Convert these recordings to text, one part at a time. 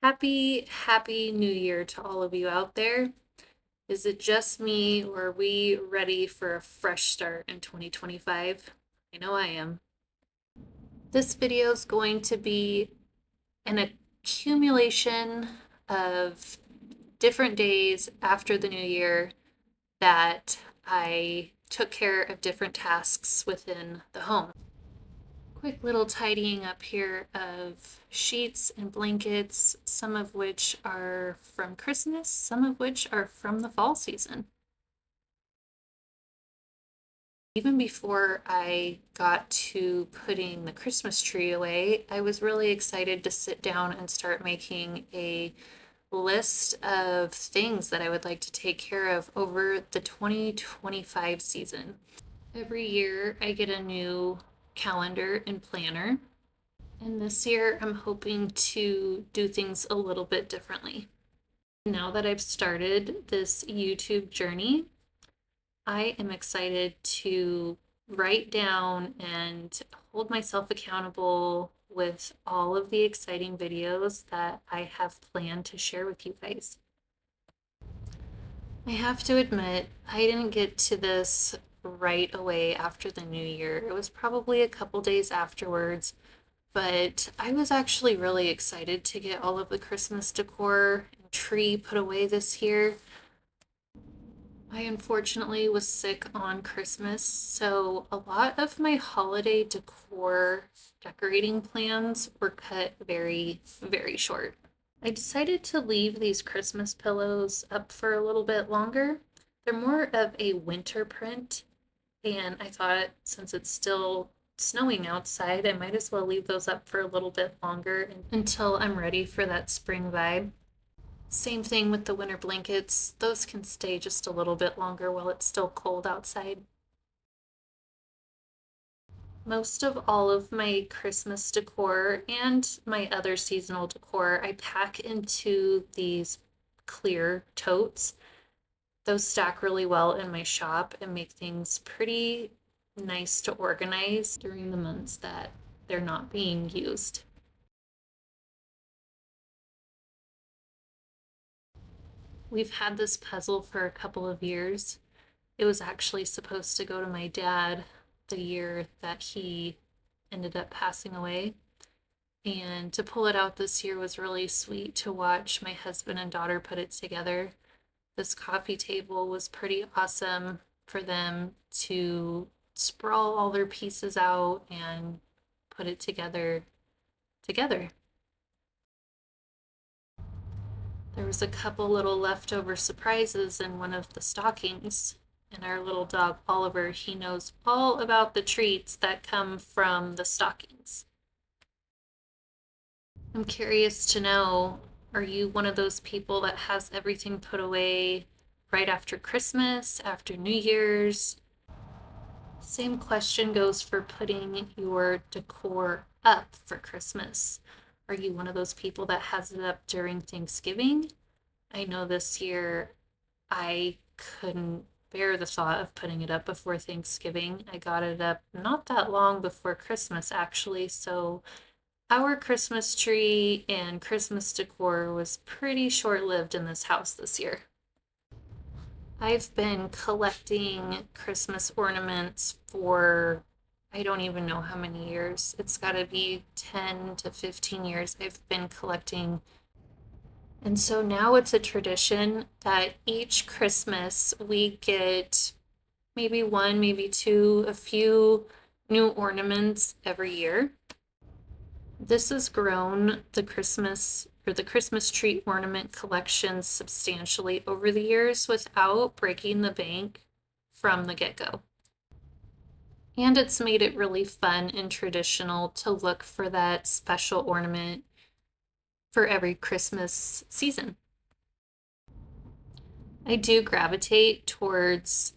Happy New Year to all of you out there. Is it just me, or are we ready for a fresh start in 2025? I know I am. This video is going to be an accumulation of different days after the new year that I took care of different tasks within the home. Quick little tidying up here of sheets and blankets, some of which are from Christmas, some of which are from the fall season. Even before I got to putting the Christmas tree away, I was really excited to sit down and start making a list of things that I would like to take care of over the 2025 season. Every year I get a new calendar and planner. And this year, I'm hoping to do things a little bit differently. Now that I've started this YouTube journey, I am excited to write down and hold myself accountable with all of the exciting videos that I have planned to share with you guys. I have to admit, I didn't get to this right away after the new year. It was probably a couple days afterwards. But I was actually really excited to get all of the Christmas decor and tree put away this year. I unfortunately was sick on Christmas, so a lot of my holiday decor decorating plans were cut very, very short. I decided to leave these Christmas pillows up for a little bit longer. They're more of a winter print, and I thought since it's still snowing outside, I might as well leave those up for a little bit longer until I'm ready for that spring vibe. Same thing with the winter blankets. Those can stay just a little bit longer while it's still cold outside. Most of all of my Christmas decor and my other seasonal decor, I pack into these clear totes. Those stack really well in my shop and make things pretty nice to organize during the months that they're not being used. We've had this puzzle for a couple of years. It was actually supposed to go to my dad the year that he ended up passing away. And to pull it out this year was really sweet to watch my husband and daughter put it together. This coffee table was pretty awesome for them to sprawl all their pieces out and put it together. There was a couple little leftover surprises in one of the stockings. And our little dog Oliver, he knows all about the treats that come from the stockings. I'm curious to know, are you one of those people that has everything put away right after Christmas, after New Year's? Same question goes for putting your decor up for Christmas. Are you one of those people that has it up during Thanksgiving? I know this year I couldn't bear the thought of putting it up before Thanksgiving. I got it up not that long before Christmas, actually, so our Christmas tree and Christmas decor was pretty short-lived in this house this year. I've been collecting Christmas ornaments for I don't even know how many years. It's got to be 10 to 15 years I've been collecting. And so now it's a tradition that each Christmas we get maybe one, maybe two, a few new ornaments every year. This has grown the Christmas tree ornament collection substantially over the years without breaking the bank from the get-go. And it's made it really fun and traditional to look for that special ornament for every Christmas season. I do gravitate towards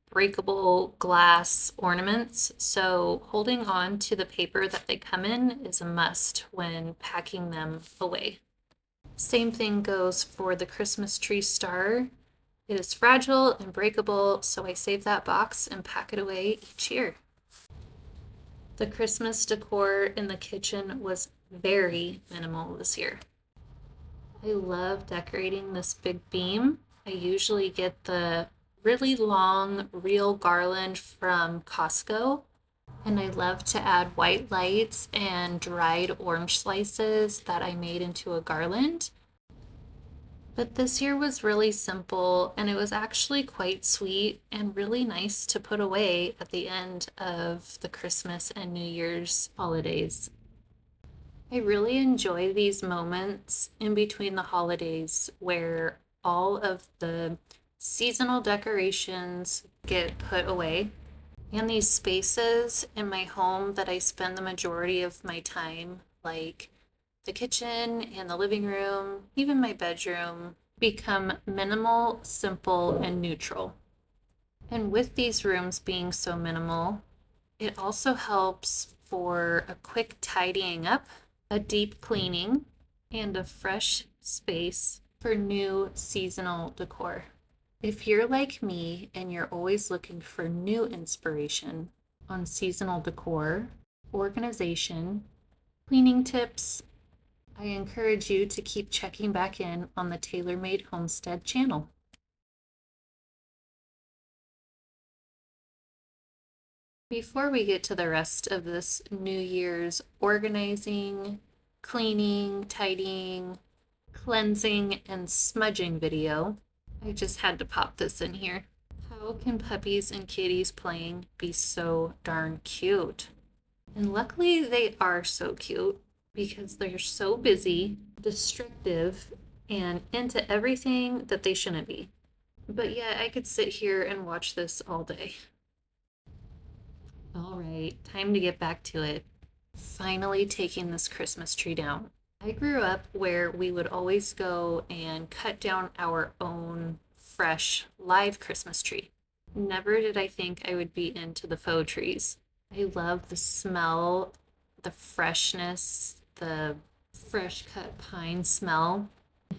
breakable glass ornaments, so holding on to the paper that they come in is a must when packing them away. Same thing goes for the Christmas tree star. It is fragile and breakable, so I save that box and pack it away each year. The Christmas decor in the kitchen was very minimal this year. I love decorating this big beam. I usually get the really long real garland from Costco. And I love to add white lights and dried orange slices that I made into a garland. But this year was really simple and it was actually quite sweet and really nice to put away at the end of the Christmas and New Year's holidays. I really enjoy these moments in between the holidays where all of the seasonal decorations get put away and these spaces in my home that I spend the majority of my time, like the kitchen and the living room, even my bedroom, become minimal, simple, and neutral. And with these rooms being so minimal, it also helps for a quick tidying up, a deep cleaning, and a fresh space for new seasonal decor. If you're like me and you're always looking for new inspiration on seasonal decor, organization, cleaning tips, I encourage you to keep checking back in on the Tailor Made Homestead channel. Before we get to the rest of this New Year's organizing, cleaning, tidying, cleansing, and smudging video, I just had to pop this in here. How can puppies and kitties playing be so darn cute? And luckily they are so cute because they're so busy, destructive, and into everything that they shouldn't be. But yeah, I could sit here and watch this all day. All right, time to get back to it. Finally taking this Christmas tree down. I grew up where we would always go and cut down our own fresh live Christmas tree. Never did I think I would be into the faux trees. I love the smell, the freshness, the fresh cut pine smell,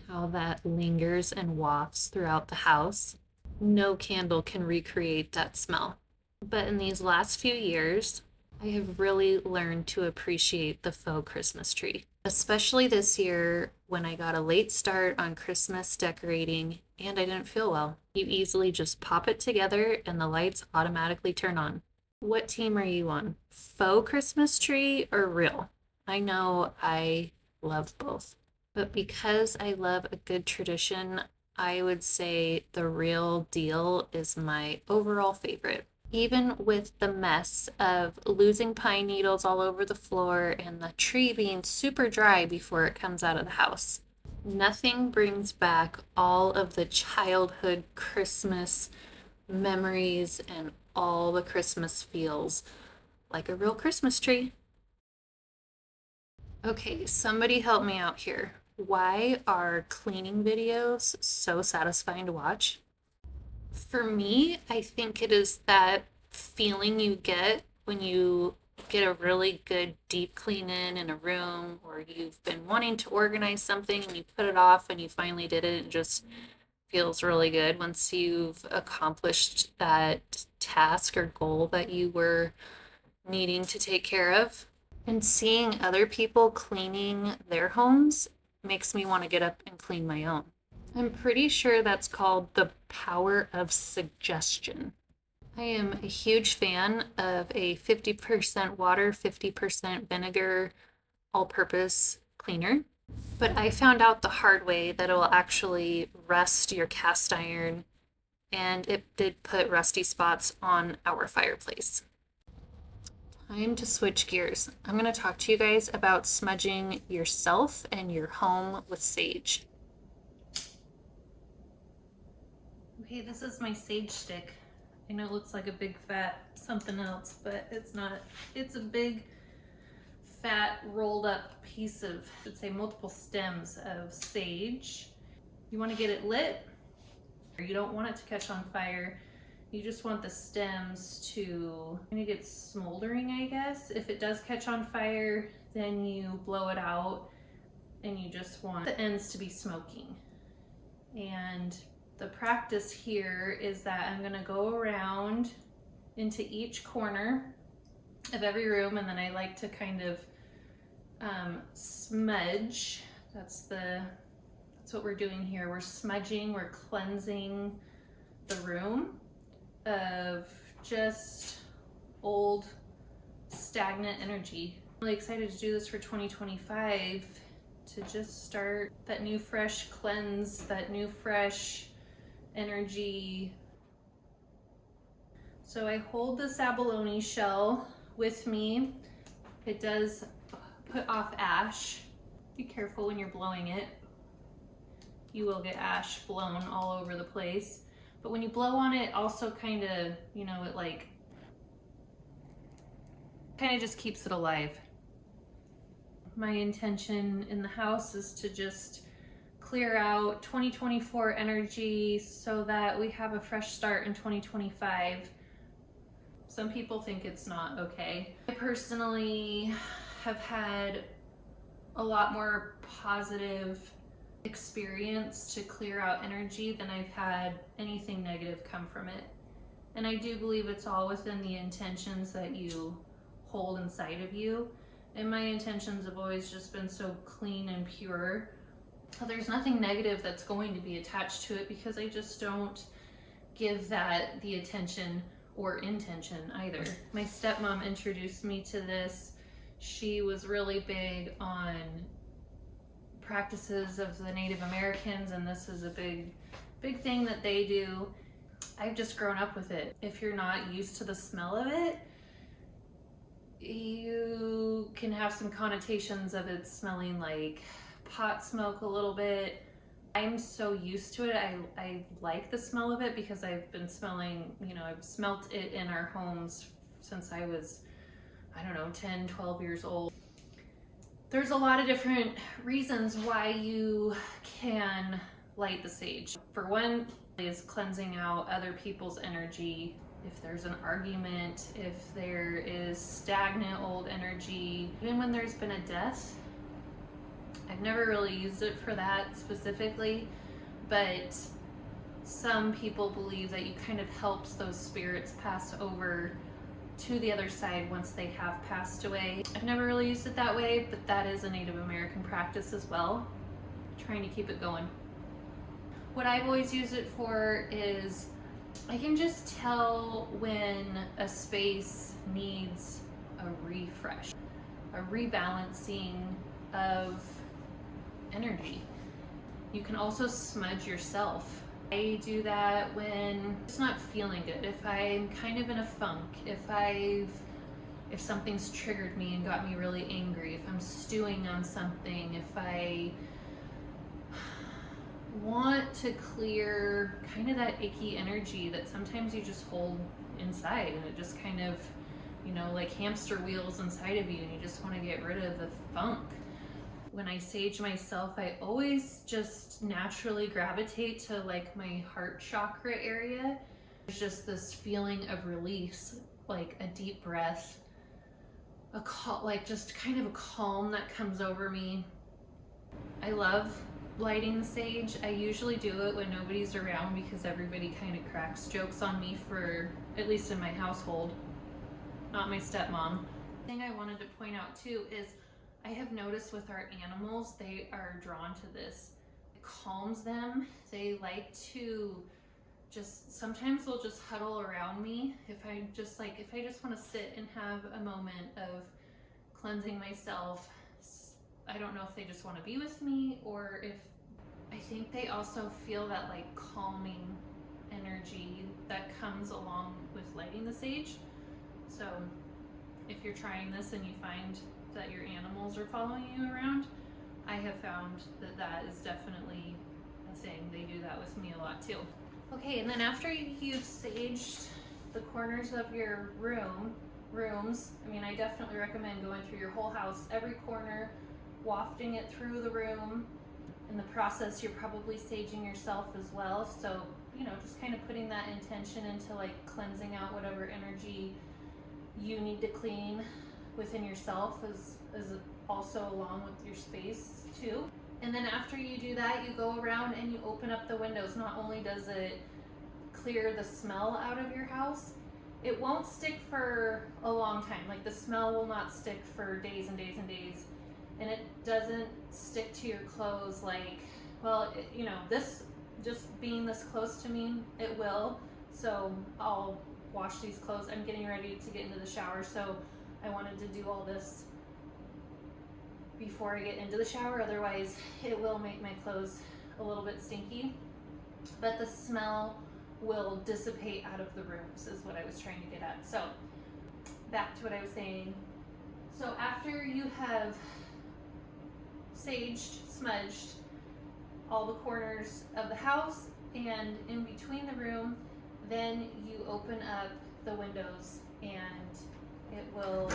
how that lingers and wafts throughout the house. No candle can recreate that smell. But in these last few years, I have really learned to appreciate the faux Christmas tree, especially this year when I got a late start on Christmas decorating and I didn't feel well. You easily just pop it together and the lights automatically turn on. What team are you on? Faux Christmas tree or real? I know I love both, but because I love a good tradition, I would say the real deal is my overall favorite. Even with the mess of losing pine needles all over the floor and the tree being super dry before it comes out of the house, nothing brings back all of the childhood Christmas memories and all the Christmas feels like a real Christmas tree. Okay, somebody help me out here. Why are cleaning videos so satisfying to watch? For me, I think it is that feeling you get when you get a really good deep clean in a room, or you've been wanting to organize something and you put it off and you finally did it. It just feels really good once you've accomplished that task or goal that you were needing to take care of. And seeing other people cleaning their homes makes me want to get up and clean my own. I'm pretty sure that's called the power of suggestion. I am a huge fan of a 50% water, 50% vinegar all purpose cleaner. But I found out the hard way that it will actually rust your cast iron, and it did put rusty spots on our fireplace. Time to switch gears. I'm going to talk to you guys about smudging yourself and your home with sage. Okay, this is my sage stick. I know it looks like a big fat something else, but it's not. It's a big fat rolled up piece of, I should say, multiple stems of sage. You want to get it lit. You don't want it to catch on fire. You just want the stems to kind of get smoldering, I guess. If it does catch on fire, then you blow it out and you just want the ends to be smoking. And the practice here is that I'm gonna go around into each corner of every room, and then I like to kind of smudge. That's That's what we're doing here. We're smudging, we're cleansing the room of just old, stagnant energy. I'm really excited to do this for 2025, to just start that new fresh cleanse, that new fresh energy. So I hold this abalone shell with me. It does put off ash. Be careful when you're blowing it. You will get ash blown all over the place. But when you blow on it, also kind of, you know, it like kind of just keeps it alive. My intention in the house is to just clear out 2024 energy so that we have a fresh start in 2025. Some people think it's not okay. I personally have had a lot more positive experience to clear out energy than I've had anything negative come from it. And I do believe it's all within the intentions that you hold inside of you. And my intentions have always just been so clean and pure. There's nothing negative that's going to be attached to it because I just don't give that the attention or intention either. My stepmom introduced me to this. She was really big on practices of the Native Americans, and this is a big thing that they do. I've just grown up with it. If you're not used to the smell of it, you can have some connotations of it smelling like pot smoke a little bit. I'm so used to it. I like the smell of it because I've been smelling, you know, I've smelt it in our homes since I was, I don't know, 10, 12 years old. There's a lot of different reasons why you can light the sage. For one, is cleansing out other people's energy. If there's an argument, if there is stagnant old energy, even when there's been a death. I've never really used it for that specifically, but some people believe that you kind of helps those spirits pass over to the other side once they have passed away. I've never really used it that way, but that is a Native American practice as well. I'm trying to keep it going. What I've always used it for is I can just tell when a space needs a refresh, a rebalancing of energy. You can also smudge yourself. I do that when it's not feeling good, if I'm kind of in a funk, if something's triggered me and got me really angry, if I'm stewing on something, if I want to clear kind of that icky energy that sometimes you just hold inside and it just kind of, you know, like hamster wheels inside of you and you just want to get rid of the funk. When I sage myself, I always just naturally gravitate to like my heart chakra area. There's just this feeling of release, like a deep breath, like just kind of a calm that comes over me. I love lighting the sage. I usually do it when nobody's around because everybody kind of cracks jokes on me, for at least in my household, not my stepmom. The thing I wanted to point out too is I have noticed with our animals, they are drawn to this. It calms them. They like to just, sometimes they'll just huddle around me if I just want to sit and have a moment of cleansing myself. I don't know if they just want to be with me or if, I think they also feel that like calming energy that comes along with lighting the sage. So if you're trying this and you find that your animals are following you around, I have found that that is definitely a thing. They do that with me a lot too. Okay, and then after you've saged the corners of your rooms, I mean, I definitely recommend going through your whole house, every corner, wafting it through the room. In the process, you're probably saging yourself as well. So, you know, just kind of putting that intention into like cleansing out whatever energy you need to clean within yourself is also along with your space too. And then after you do that, you go around and you open up the windows. Not only does it clear the smell out of your house, it won't stick for a long time. Like the smell will not stick for days and days and days. And it doesn't stick to your clothes like Well, this just being this close to me, it will. So I'll wash these clothes. I'm getting ready to get into the shower, so I wanted to do all this before I get into the shower. Otherwise, it will make my clothes a little bit stinky. But the smell will dissipate out of the rooms is what I was trying to get at. So back to what I was saying. So after you have saged, smudged all the corners of the house and in between the room, then you open up the windows, and it will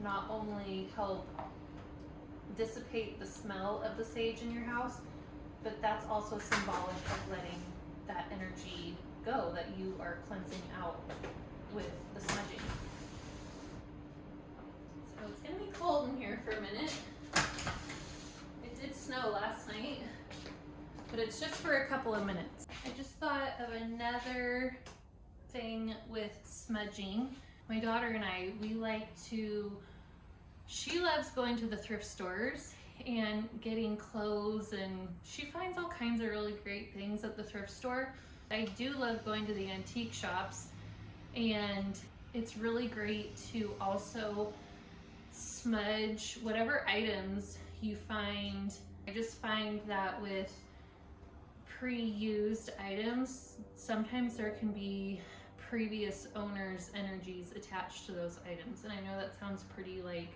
not only help dissipate the smell of the sage in your house, but that's also symbolic of letting that energy go that you are cleansing out with the smudging. So it's gonna be cold in here for a minute. It did snow last night, but it's just for a couple of minutes. I just thought of another thing with smudging. My daughter and I, she loves going to the thrift stores and getting clothes, and she finds all kinds of really great things at the thrift store. I do love going to the antique shops, and it's really great to also smudge whatever items you find. I just find that with pre-used items, sometimes there can be previous owners' energies attached to those items. And I know that sounds pretty like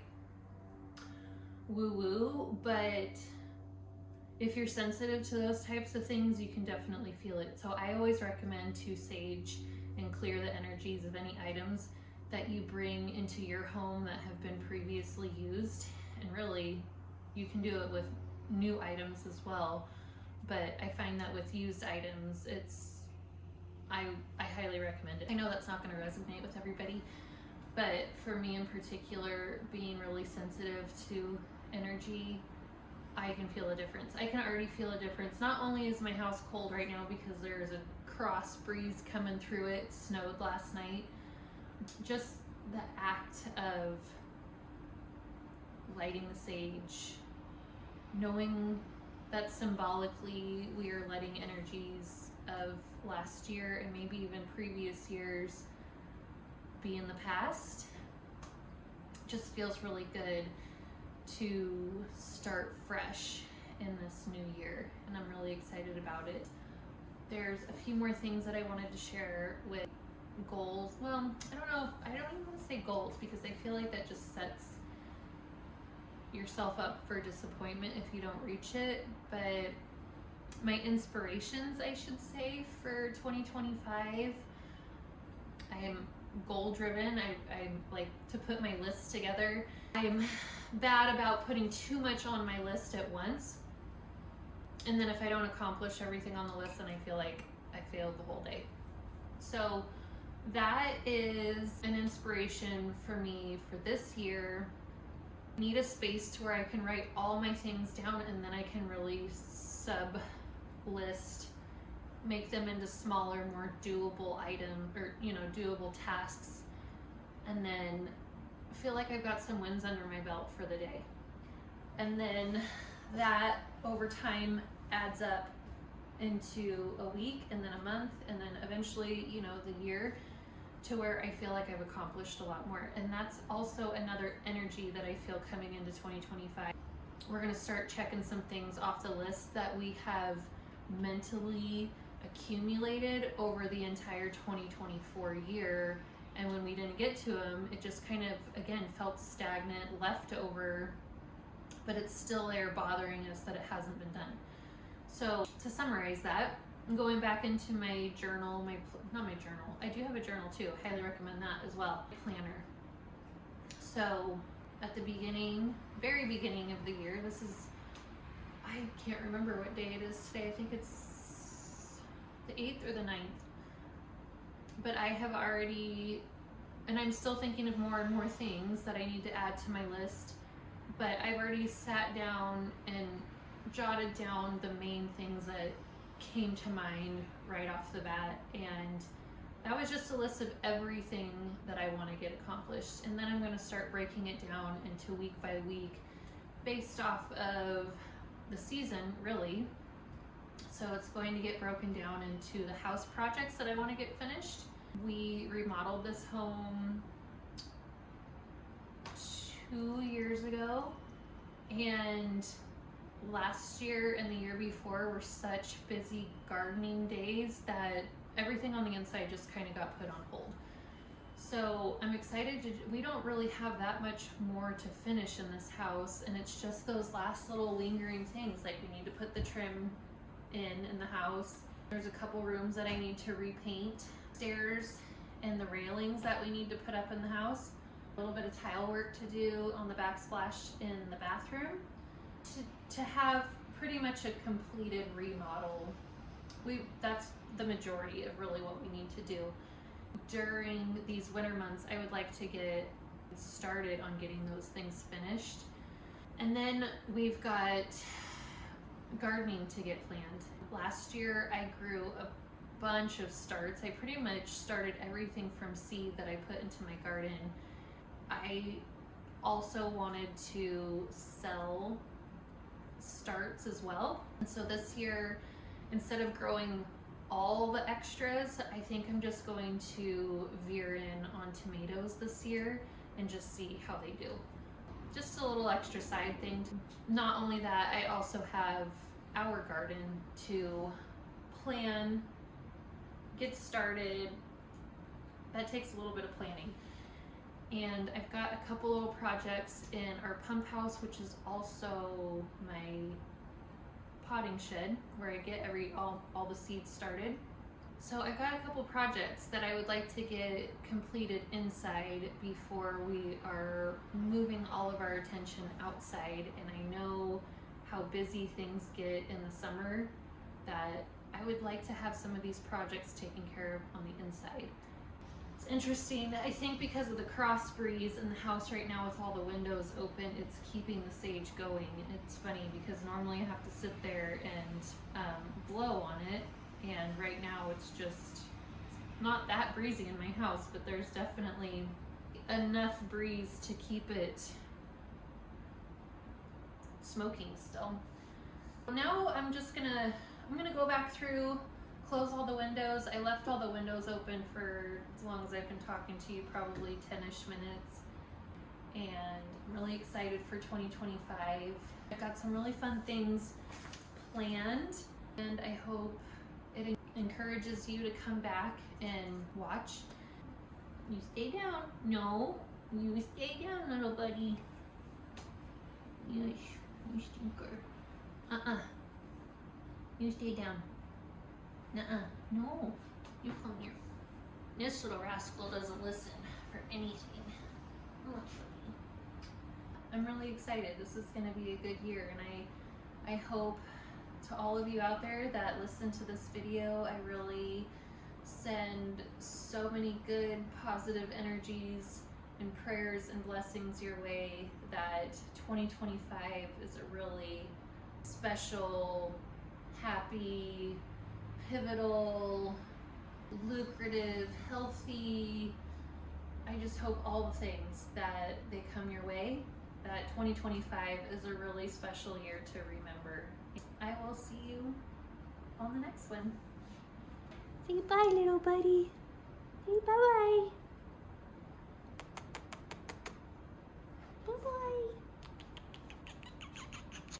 woo-woo, but if you're sensitive to those types of things, you can definitely feel it. So I always recommend to sage and clear the energies of any items that you bring into your home that have been previously used. And really, you can do it with new items as well. But I find that with used items, I highly recommend it. I know that's not going to resonate with everybody, but for me in particular, being really sensitive to energy, I can feel a difference. I can already feel a difference. Not only is my house cold right now because there's a cross breeze coming through it, it snowed last night, just the act of lighting the sage, knowing that symbolically we are letting energies of last year and maybe even previous years be in the past, just feels really good to start fresh in this new year, and I'm really excited about it. There's a few more things that I wanted to share with goals. Well, I don't even want to say goals, because I feel like that just sets yourself up for disappointment if you don't reach it. But my inspirations, I should say, for 2025, I am goal driven. I like to put my list together. I'm bad about putting too much on my list at once, and then if I don't accomplish everything on the list, then I feel like I failed the whole day. So that is an inspiration for me for this year. I need a space to where I can write all my things down, and then I can really sub list, make them into smaller, more doable items, or doable tasks, and then feel like I've got some wins under my belt for the day. And then that over time adds up into a week, and then a month, and then eventually the year, to where I feel like I've accomplished a lot more. And that's also another energy that I feel coming into 2025. We're going to start checking some things off the list that we have mentally accumulated over the entire 2024 year, and when we didn't get to them, it just kind of again felt stagnant, left over, but it's still there bothering us that it hasn't been done. So to summarize that, I'm going back into my journal, not my journal, I do have a journal too, I highly recommend that as well, planner. So at the very beginning of the year, I can't remember what day it is today, I think it's the 8th or the 9th, but I have already, and I'm still thinking of more and more things that I need to add to my list, but I've already sat down and jotted down the main things that came to mind right off the bat, and that was just a list of everything that I want to get accomplished. And then I'm going to start breaking it down into week by week based off of the season, really. So it's going to get broken down into the house projects that I want to get finished. We remodeled this home 2 years ago, and last year and the year before were such busy gardening days that everything on the inside just kind of got put on hold. So I'm excited we don't really have that much more to finish in this house, and it's just those last little lingering things, like we need to put the trim in the house. There's a couple rooms that I need to repaint, stairs and the railings that we need to put up in the house. A little bit of tile work to do on the backsplash in the bathroom to have pretty much a completed remodel. That's the majority of really what we need to do. During these winter months, I would like to get started on getting those things finished. And then we've got gardening to get planned. Last year I grew a bunch of starts. I pretty much started everything from seed that I put into my garden. I also wanted to sell starts as well. And so this year, instead of growing all the extras, I think I'm just going to veer in on tomatoes this year and just see how they do. Just a little extra side thing. Not only that, I also have our garden to plan, get started. That takes a little bit of planning. And I've got a couple little projects in our pump house, which is also my potting shed where I get all the seeds started. So I've got a couple projects that I would like to get completed inside before we are moving all of our attention outside. And I know how busy things get in the summer, that I would like to have some of these projects taken care of on the inside. It's interesting, I think because of the cross breeze in the house right now with all the windows open, it's keeping the sage going. It's funny because normally I have to sit there and blow on it, and right now it's just not that breezy in my house, but there's definitely enough breeze to keep it smoking still. Now I'm gonna go back through, close all the windows. I left all the windows open for as long as I've been talking to you, probably 10-ish minutes. And I'm really excited for 2025. I've got some really fun things planned, and I hope it encourages you to come back and watch. You stay down. No, you stay down, little buddy. Yes, you stinker. You stay down. Nuh-uh. No. You come here. This little rascal doesn't listen for anything. Oh, I'm really excited. This is going to be a good year, and I hope to all of you out there that listen to this video, I really send so many good, positive energies and prayers and blessings your way, that 2025 is a really special, happy, pivotal, lucrative, healthy, I just hope all the things that they come your way, that 2025 is a really special year to remember. I will see you on the next one. Say bye, little buddy.